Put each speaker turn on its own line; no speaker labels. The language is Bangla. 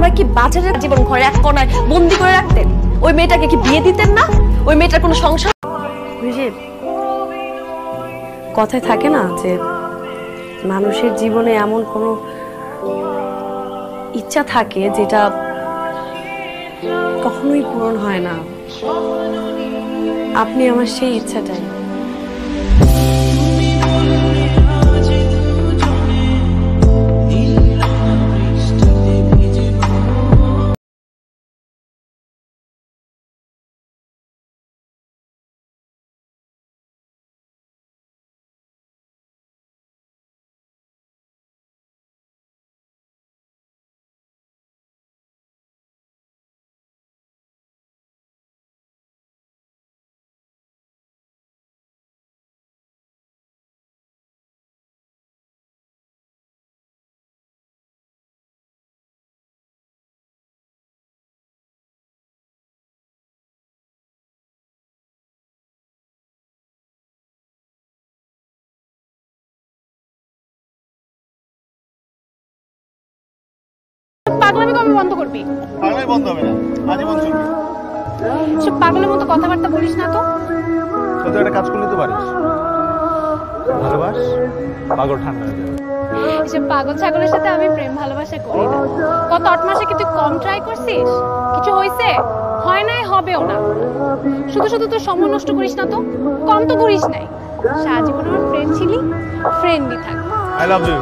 আমরা কি বাজারের জীবন ঘরে এক কোণায় বন্দি করে রাখতেন? ওই মেয়েটাকে কি বিয়ে দিতেন না? ওই মেয়েটার কোনো সংসার? কথায় থাকে না যে মানুষের জীবনে এমন কোনো ইচ্ছা থাকে যেটা কখনোই পূরণ হয় না। আপনি আমার সেই ইচ্ছাটাই।
পাগলামি কবে বন্ধ করবি?
পাগলামি বন্ধ হবে না, আজীবন চলবে।
সব পাগলের মতো কথাবার্তা বলিস না তো।
তুই একটা কাজ করলে তো পারিস, ভালোবাস, পাগল ঠান্ডা হয়ে যাবে।
এসব পাগল ছাগলের সাথে আমি প্রেম ভালোবাসা করি না। কত 8 মাসে কি তুই কম ট্রাই করছিস? কিছু হয়েছে? হয় নাই, হবেও না। শুধু শুধু তোর সময় নষ্ট করিস না তো। কম তো করিস নাই। সারা জীবন আমার ফ্রেন্ড ছিলি, ফ্রেন্ডই থাক।
I love you.